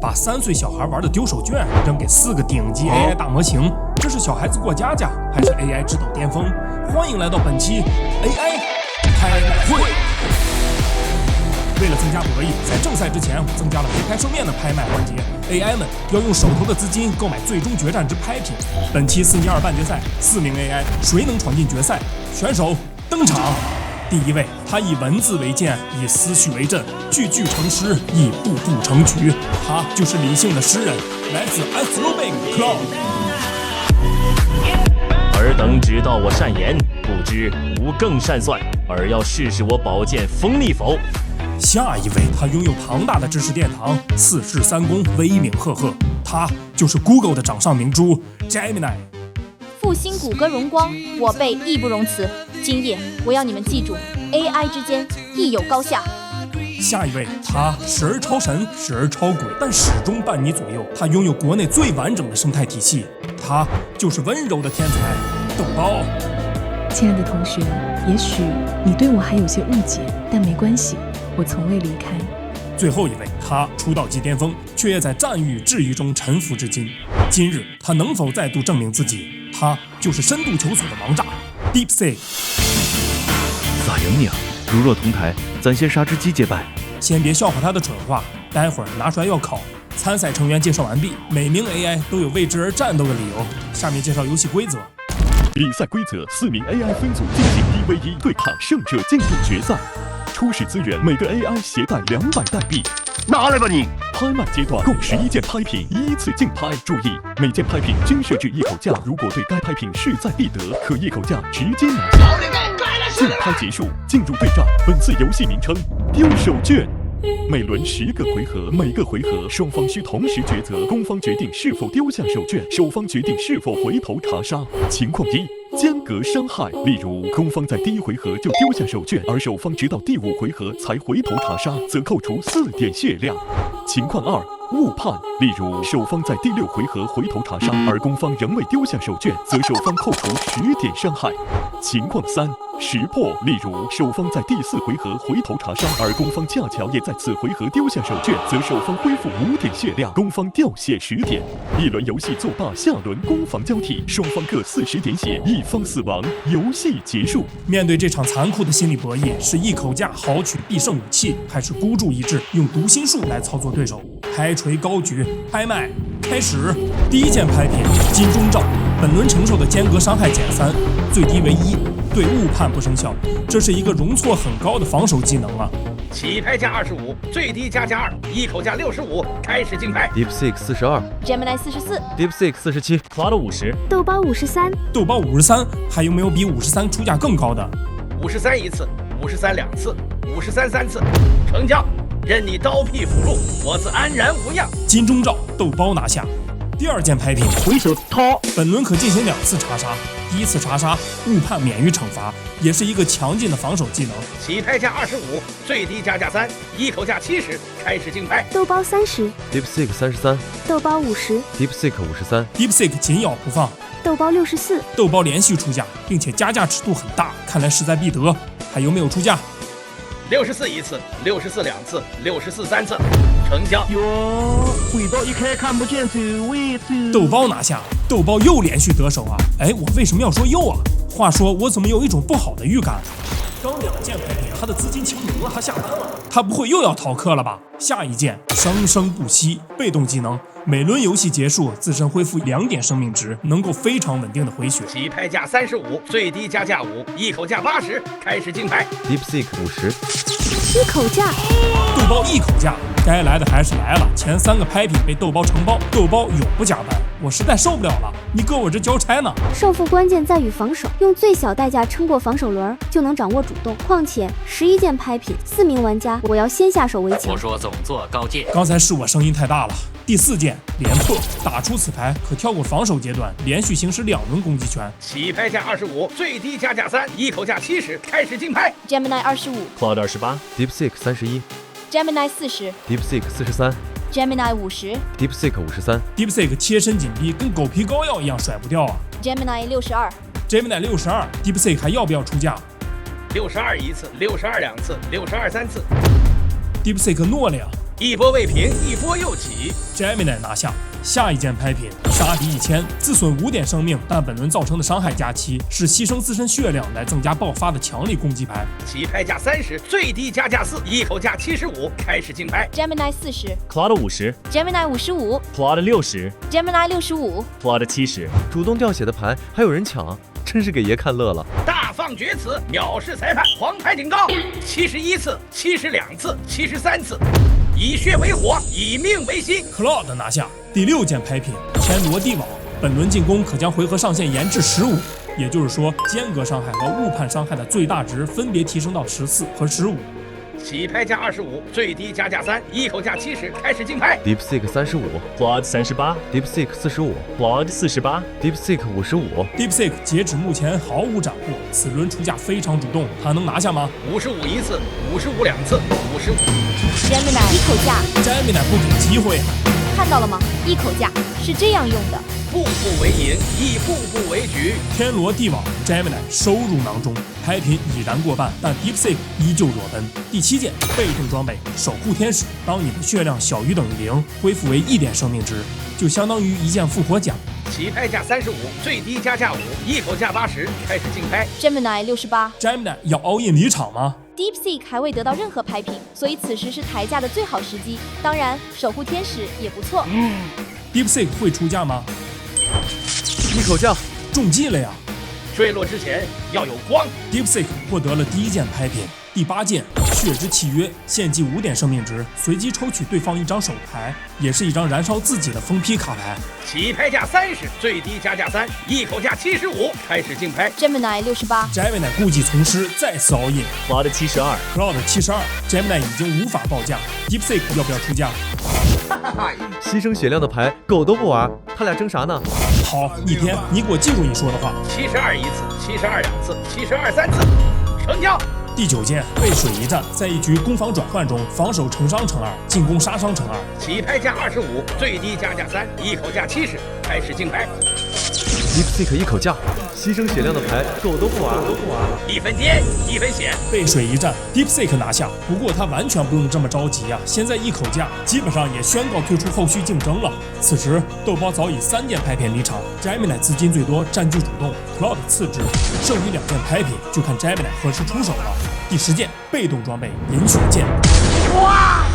把3岁小孩玩的丢手绢扔给4个顶级 AI 大模型，这是小孩子过家家，还是 AI 指导巅峰？欢迎来到本期 AI 拍卖会。为了增加博弈，在正赛之前，我增加了皮开寿面的拍卖环节。AI 们要用手头的资金购买最终决战之拍品。本期4捏2半决赛，4名 AI， 谁能闯进决赛？选手登场。第一位，他以文字为剑，以思绪为阵，句句成诗，以步步成局。他就是理性的诗人，来自 Astrobing Cloud。尔等知道我善言，不知吾更善算，尔要试试我宝剑锋利否？下一位，他拥有庞大的知识殿堂，4世3公，威名赫赫。他就是 Google 的掌上明珠 Gemini。复兴谷歌荣光，我辈义不容辞。今夜我要你们记住 ，AI 之间亦有高下。下一位，他时而超神，时而超鬼，但始终伴你左右。他拥有国内最完整的生态体系，他就是温柔的天才豆包。亲爱的同学，也许你对我还有些误解，但没关系，我从未离开。最后一位，他出道即巅峰，却也在战役治愈中沉浮至今。今日他能否再度证明自己？他就是深度求索的王炸 DeepSeek。咋赢你啊？如若同台，咱先杀只鸡结拜。先别笑话他的蠢话，待会儿拿出来要考。参赛成员介绍完毕，每名 AI 都有为之而战斗的理由。下面介绍游戏规则。比赛规则：4名 AI 分组进行1v1对抗，胜者进入决赛。初始资源，每个 AI 携带200代币。拿来吧你！拍卖阶段共11件拍品，依次竞拍。注意，每件拍品均设置一口价，如果对该拍品势在必得，可一口价直接拿下。竞拍结束，进入对战。本次游戏名称：丢手绢。每轮10个回合，每个回合双方需同时抉择，攻方决定是否丢下手绢，守方决定是否回头查杀。情况1：间隔伤害，例如攻方在第1回合就丢下手绢，而守方直到第5回合才回头查杀，则扣除4点血量。情况2：误判，例如守方在第6回合回头查杀，而攻方仍未丢下手绢，则守方扣除10点伤害。情况3：识破，例如守方在第4回合回头查杀，而攻方恰巧也在此回合丢下手绢，则守方恢复5点血量，攻方掉血10点。一轮游戏作罢，下轮攻防交替，双方各40点血，一方死亡，游戏结束。面对这场残酷的心理博弈，是一口价豪取必胜武器，还是孤注一掷用读心术来操作对手？拍锤高举，拍卖开始。第一件拍品金钟罩，本轮承受的间隔伤害减3，最低为1，对误判不生效。这是一个容错很高的防守技能啊！起拍价25，最低加2，一口价65，开始竞拍。DeepSeek 42 Gemini 44 ，DeepSeek 47 ，Claude 50，豆包53，豆包53，还有没有比53出价更高的？53一次，532次，53 3次，成交。任你刀劈斧入，我自安然无恙。金钟罩豆包拿下。第二件拍品回手掏，本轮可进行2次查杀，第1次查杀误判免于惩罚，也是一个强劲的防守技能。起拍价25，最低加3，一口价70，开始竞拍。豆包30 ，DeepSeek 33，豆包50 ，DeepSeek 53 ，DeepSeek 紧咬不放。豆包64，豆包连续出价，并且加价尺度很大，看来势在必得。还有没有出价？64一次，64 2次，64 3次，成交。哟，轨道一开看不见走位走。豆包拿下，豆包又连续得手啊！哎，我为什么要说又啊？话说我怎么有一种不好的预感？刚2件拍品，他的资金清零了，他下单了，他不会又要逃课了吧？下一件生生不息，被动技能，每轮游戏结束，自身恢复2点生命值，能够非常稳定的回血。起拍价35，最低加5，一口价80，开始竞拍。DeepSeek 50，一口价，豆包一口价，该来的还是来了。前3个拍品被豆包承包，豆包永不加班，我实在受不了了，你搁我这交差呢？胜负关键在于防守，用最小代价撑过防守轮，就能掌握主动。况且11件拍品，4名玩家，我要先下手为强。我说总座高见。刚才是我声音太大了。第4件连破，打出此牌可跳过防守阶段，连续行使2轮攻击权。起拍价25，最低加3，一口价70，开始竞拍。Gemini 25 ，Claude 28 ，DeepSeek 31 ，Gemini 40 ，DeepSeek 43 ，Gemini 50 ，DeepSeek 53 ，DeepSeek 贴身紧逼，跟狗皮膏药一样甩不掉啊。Gemini 62 ，Gemini 62 ，DeepSeek 还要不要出价？62一次，62 2次，62 3次。DeepSeek 诺了呀。一波未平，一波又起。Gemini 拿下。下一件拍品，杀敌1000，自损5点生命，但本轮造成的伤害加7，是牺牲自身血量来增加爆发的强力攻击牌。起拍价30，最低加价4，一口价75，开始竞拍。Gemini 40 Claude 50 ，Gemini 55 Claude 60 ，Gemini 65 Claude 70。主动掉血的盘还有人抢，真是给爷看乐了。大放厥词，藐视裁判，黄牌警告！71次、72次、73次，以血为火，以命为心。Claude 拿下。第6件拍品，天罗地网，本轮进攻可将回合上限延至15，也就是说间隔伤害和误判伤害的最大值分别提升到14和15。起拍价25，最低加价3，一口价70，开始竞拍。DeepSeek 35 Claude 38 DeepSeek 45 Claude 48 DeepSeek 55 DeepSeek 截止目前毫无斩获，此轮出价非常主动，他能拿下吗？55一次，55两次，55。Gemini 一口价 ，Gemini 不给机会。看到了吗？一口价是这样用的。步步为营，亦步步为局。天罗地网 ，Gemini 收入囊中，拍品已然过半，但 DeepSeek 依旧裸奔。第7件被动装备守护天使，当你的血量小于等于0，恢复为1点生命值，就相当于一件复活甲。起拍价35，最低加价5，一口价80，开始竞拍。Gemini 68 ，Gemini 要 all in 离场吗？DeepSeek 还未得到任何拍品，所以此时是抬价的最好时机。当然，守护天使也不错。DeepSeek 会出价吗？一口价中计了呀！坠落之前要有光。DeepSeek 获得了第1件拍品。第8件血之契约，献祭5点生命值，随机抽取对方一张手牌，也是一张燃烧自己的封批卡牌。起拍价30，最低加价3，一口价75，开始竞拍。Gemini 68 ，Gemini 故技重施，再次 all in。Claude 72 Claude 72 ，Gemini 已经无法报价 ，DeepSeek 要不要出价？牺牲血量的牌狗都不玩，他俩争啥呢？好，逆天，你给我记住你说的话。72一次，72两次，72 3次，成交。第9件背水一战，在一局攻防转换中，防守乘伤乘2，进攻杀伤乘2。起拍价25，最低加价3，一口价70，开始竞拍。DeepSeek 一口价，牺牲血量的牌狗都不玩，1分艰1分险，背水一战 ，DeepSeek 拿下。不过他完全不用这么着急啊，现在一口价，基本上也宣告退出后续竞争了。此时豆包早已3件拍品离场 ，Gemini 资金最多，占据主动 ，Claude 次之，剩余2件拍品就看 Gemini 何时出手了。第10件被动装备银血剑。哇！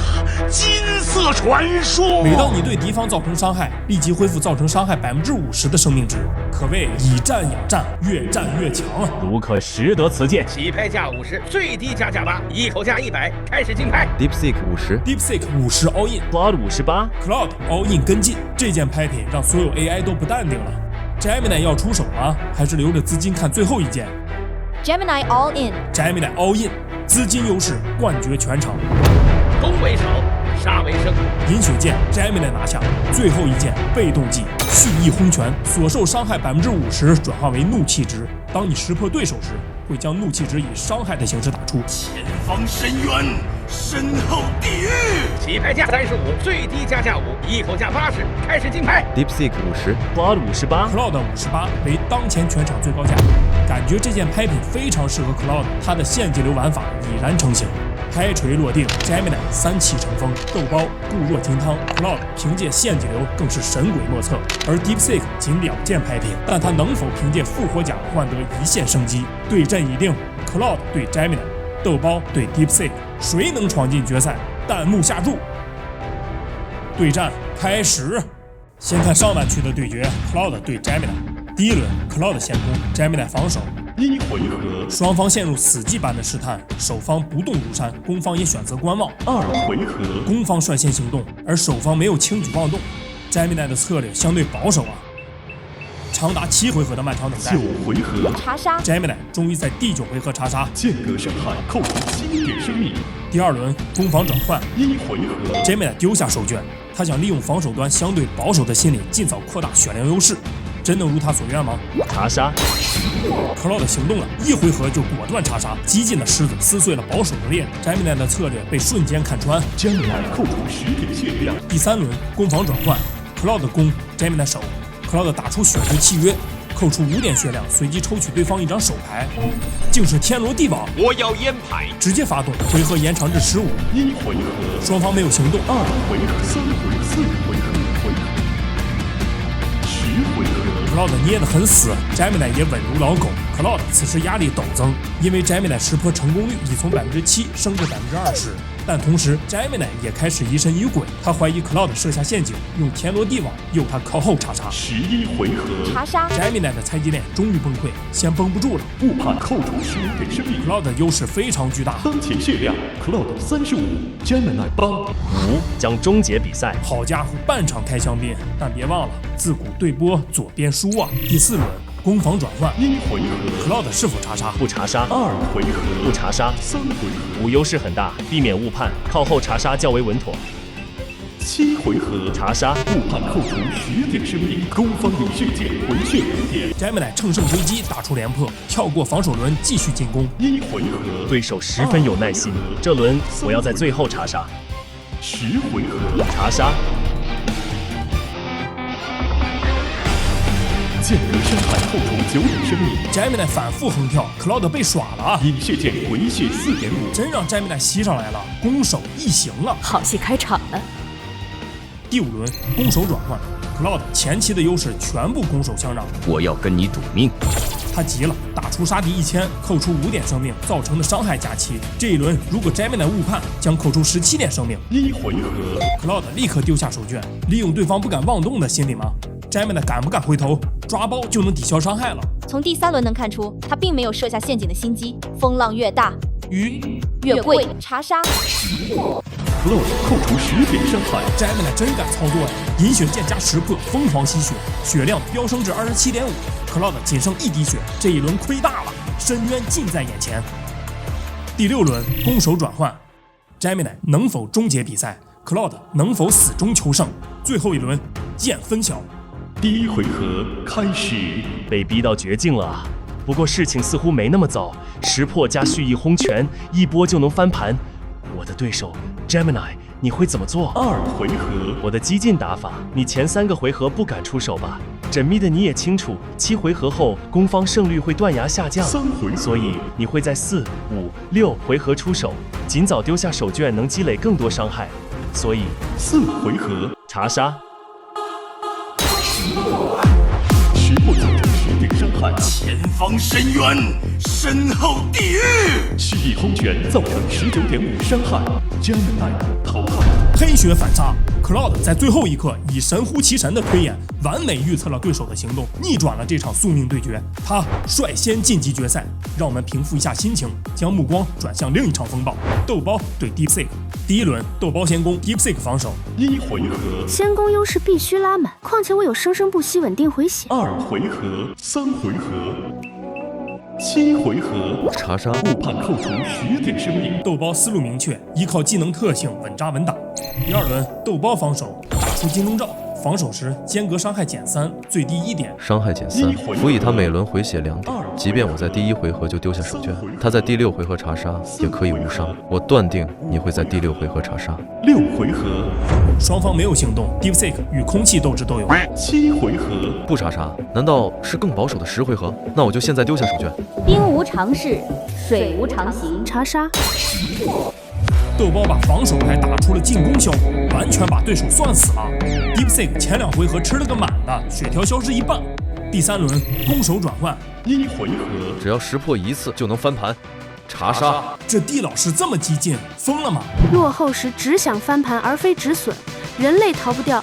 金色传说。每当你对敌方造成伤害，立即恢复造成伤害50%的生命值，可谓以战养战，越战越强啊！如可识得此剑。起拍价50，最低加价8，一口价100，开始竞拍。DeepSeek 50 ，DeepSeek 50 all in， Claude 58 ，Claude all in跟进。这件拍品让所有 AI 都不淡定了。Gemini 要出手吗？还是留着资金看最后一件 ？Gemini all in， Gemini all in， 资金优势，冠绝全场。攻为守，杀为胜。银血剑 Gemini 拿下。最后一件被动技蓄意轰拳，所受伤害50%转化为怒气值。当你识破对手时，会将怒气值以伤害的形式打出。前方深渊，身后地狱。起拍价35，最低加价5，一口价80，开始竞拍。DeepSeek 50 Claude 58 Claude 58为当前全场最高价，感觉这件拍品非常适合 Claude， 它的现金流玩法已然成型。拍锤落定 ，Gemini 3气成风，豆包固若金汤 ，Claude 凭借现金流更是神鬼莫测。而 DeepSeek 仅2件拍品，但他能否凭借复活甲换得一线生机？对阵已定 ，Claude 对 Gemini， 豆包对 DeepSeek， 谁能闯进决赛？弹幕下注。对战开始，先看上半区的对决 ，Claude 对 Gemini。第1轮 ，Claude 先攻 ，Gemini 防守。1回合，双方陷入死寂般的试探，守方不动如山，攻方也选择观望。 2回合，攻方率先行动，而守方没有轻举妄动。Gemini 的策略相对保守啊。长达7回合的漫长等待9回合，查杀 ，Gemini 终于在第9回合查杀，间隔伤害扣除7点生命。第2轮攻防转换1回合 ，Gemini 丢下手绢，他想利用防守端相对保守的心理，尽早扩大血量优势。真能如他所愿吗？查杀 ，Claude 行动了，1回合就果断查杀，激进的狮子撕碎了保守的猎人。Gemini 的策略被瞬间看穿 ，Gemini 扣除10点血量。第3轮攻防转换 ，Claude 攻 ，Gemini 守 ，Claude 打出血之契约扣除5点血量，随机抽取对方一张手牌，竟是天罗地网。我要烟牌，直接发动，回合延长至15。1回合，双方没有行动。2回合、3回、4回合、5回合、10回合。Cloud 捏得很死 ，Gemini 也稳如老狗。Cloud 此时压力陡增，因为 Gemini 识破成功率已从7%升至20%。但同时 ，Gemini 也开始疑神疑鬼，他怀疑 Cloud 设下陷阱，用天罗地网诱他靠后查杀。11回合，查杀 Gemini 的猜忌链终于崩溃，先绷不住了。误判扣除15点生命。Cloud 的优势非常巨大，当前血量 Cloud 35 ，Gemini 8。将终结比赛。好家伙，半场开香槟，但别忘了自古对波左边输啊。第4轮攻防转换，1回合 ，Cloud 是否查杀？不查杀。2回合，不查杀。3回合，5优势很大，避免误判，靠后查杀较为稳妥。7回合，查杀。误判扣除10点生命，攻方有血减，回血5点。Gemini 乘胜追击，打出连破，跳过防守轮继续进攻。1回合，对手十分有耐心，这轮我要在最后查杀。10回合，查杀。间隔伤害扣除9点生命。Gemini 反复横跳 ，Cloud 被耍了啊！饮血剑回血4.5，真让 Gemini 吸上来了，攻守异形了。好戏开场了。第5轮攻守转换 ，Cloud 前期的优势全部攻守相让。我要跟你赌命！他急了，打出杀敌1000，扣除5点生命，造成的伤害加7。这一轮如果 Gemini 误判，将扣除17点生命。1回合 ，Cloud 立刻丢下手绢，利用对方不敢妄动的心理吗 ？Gemini 敢不敢回头抓包就能抵消伤害了？从第3轮能看出，他并没有设下陷阱的心机。风浪越大，鱼越贵。查杀。Cloud 扣除10点伤害。Gemini 真敢操作呀！饮血剑加识破，疯狂吸血，血量飙升至27.5。Cloud 仅剩1滴血，这一轮亏大了，深渊近在眼前。第6轮攻守转换 ，Gemini 能否终结比赛 ？Cloud 能否死中求胜？最后一轮见分晓。第1回合开始，被逼到绝境了。不过事情似乎没那么糟，识破加蓄意轰拳，一波就能翻盘。我的对手 Gemini， 你会怎么做？2回合，我的激进打法，你前3个回合不敢出手吧？缜密的你也清楚，7回合后攻方胜率会断崖下降，3回合，所以你会在4、5、6回合出手，尽早丢下手绢能积累更多伤害。所以4回合查杀。识破造成10点伤害，前方深渊，身后地狱。蓄意轰拳造成19.5伤害 ，Gemini 淘汰。黑血反杀 ，Cloud 在最后一刻以神乎其神的推演，完美预测了对手的行动，逆转了这场宿命对决。他率先晋级决赛。让我们平复一下心情，将目光转向另一场风暴——豆包对 DeepSeek。第1轮，豆包先攻 ，DeepSeek 防守。1回合，先攻优势必须拉满，况且我有生生不息稳定回血。 2回合，3回合。7回合查杀，误判扣除10点生命。豆包思路明确，依靠技能特性稳扎稳打。第2轮，豆包防守，打出金钟罩。防守时间隔伤害减3，最低1点。伤害减3，辅以他每轮回血2点。即便我在第1回合就丢下手绢，他在第6回合查杀也可以无伤。我断定你会在第6回合查杀。6回合，双方没有行动 ，DeepSeek 与空气斗智斗勇。7回合不查杀，难道是更保守的10回合？那我就现在丢下手绢。兵无常势，水无常形。查杀。豆包把防守牌打出了进攻效果，完全把对手算死了。DeepSeek 前2回合吃了个满的，血条消失一半。第3轮攻守转换，1回合只要识破1次就能翻盘。查杀，这地老师这么激进，疯了吗？落后时只想翻盘而非止损，人类逃不掉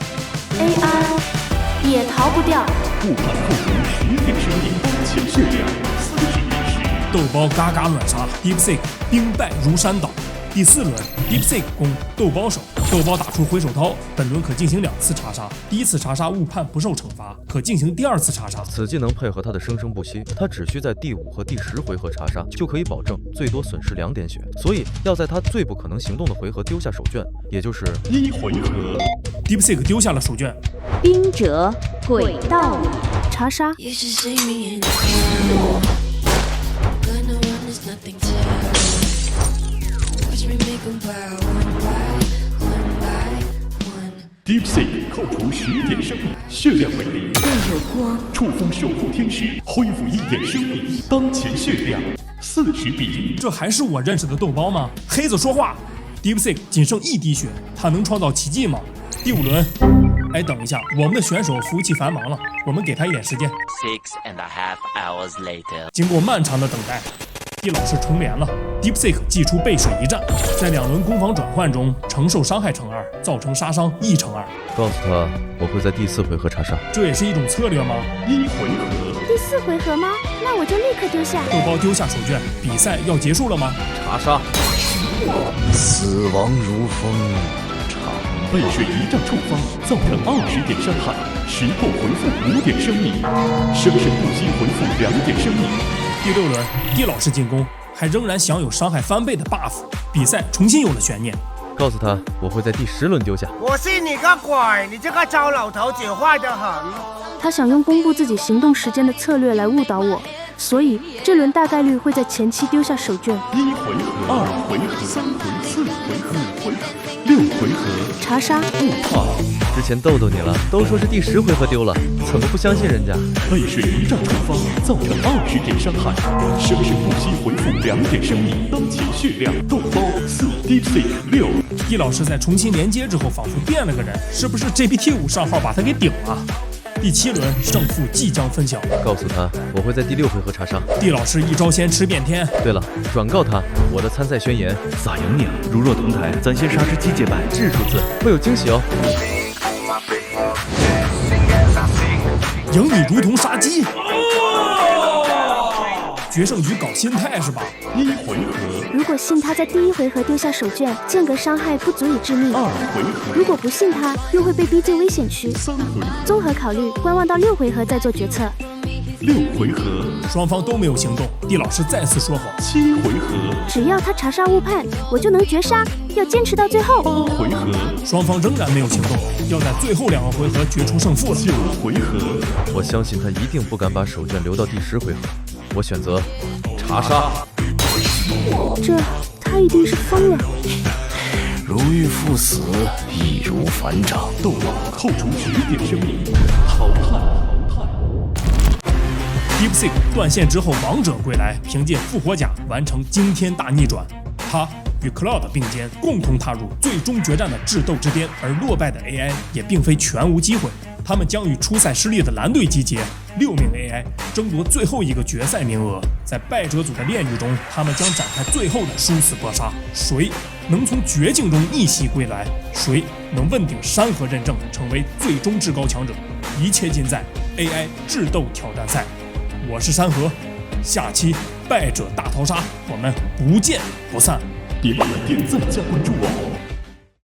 ，AI 也逃不掉。误判扣除10点生命，当前血量30.10。豆包嘎嘎乱杀 ，DeepSeek 兵败如山倒。第4轮 ，DeepSeek 攻豆包手，豆包打出回手刀，本轮可进行2次查杀。第1次查杀误判不受惩罚，可进行第2次查杀。此技能配合他的生生不息，他只需在第5和第10回合查杀，就可以保证最多损失2点血。所以要在他最不可能行动的回合丢下手绢，也就是1回合。DeepSeek 丢下了手绢。兵者，诡道也。查杀。Watch me make 'em bow one by one by one. DeepSeek 扣除10点生命，血量为0。有光，触风守护天使，恢复1点生命，当前血量40比1。这还是我认识的豆包吗？黑子说话。DeepSeek 仅剩1滴血，他能创造奇迹吗？第5轮。哎，等一下，我们的选手服务器繁忙了，我们给他一点时间。6.5 hours later， 经过漫长的等待，地老师重连了。DeepSeek 祭出背水一战，在2轮攻防转换中承受伤害乘2，造成杀伤1乘2。告诉他，我会在第4回合查杀。这也是一种策略吗？1回合。第4回合吗？那我就立刻丢下。豆包丢下手绢，比赛要结束了吗？查杀。死亡如风。背水一战触发，造成20点伤害，识破回复5点生命，生生不息回复2点生命。第6轮，地老师进攻，还仍然享有伤害翻倍的 buff， 比赛重新有了悬念。告诉他，我会在第10轮丢下。我信你个鬼！你这个糟老头子坏得很。他想用公布自己行动时间的策略来误导我，所以这轮大概率会在前期丢下手绢。1回合、2回合、3回、4回合、5回合、6回合。查杀。之前逗逗你了，都说是第10回合丢了，怎么不相信人家？背水一战触发，造成20点伤害，生生不息回复2点生命，当前血量豆包4 ，DeepSeek 6。地老师在重新连接之后，仿佛变了个人，是不是 GPT-5上号把他给顶了？第7轮胜负即将分晓。告诉他，我会在第6回合查杀。地老师一招鲜吃遍天。对了，转告他我的参赛宣言。咋赢你了？如若同台，咱先杀只机械版质数字，会有惊喜哦。赢你如同杀鸡。决胜局搞心态是吧？1回合。如果信他在第1回合丢下手绢，间隔伤害不足以致命。2回合。如果不信他，又会被逼进危险区。3回合。综合考虑，观望到6回合再做决策。6回合。双方都没有行动，地老师再次说好。7回合。只要他查杀误判，我就能绝杀，要坚持到最后。8回合。双方仍然没有行动，要在最后2个回合决出胜负了。9回合。我相信他一定不敢把手绢留到第10回合。我选择查杀。这他一定是疯了。如遇赴死，易如反掌。豆包扣除10点生命，淘汰。DeepSeek 断线之后王者归来，凭借复活甲完成惊天大逆转。他与 Cloud 并肩，共同踏入最终决战的智斗之巅。而落败的 AI 也并非全无机会，他们将与初赛失利的蓝队集结，6名 AI 争夺最后一个决赛名额。在败者组的炼狱中，他们将展开最后的殊死搏杀，谁能从绝境中逆袭归来？谁能问鼎山河认证，成为最终至高强者？一切尽在 AI 智斗挑战赛。我是山河，下期败者大逃杀，我们不见不散。别忘了点赞加关注哦。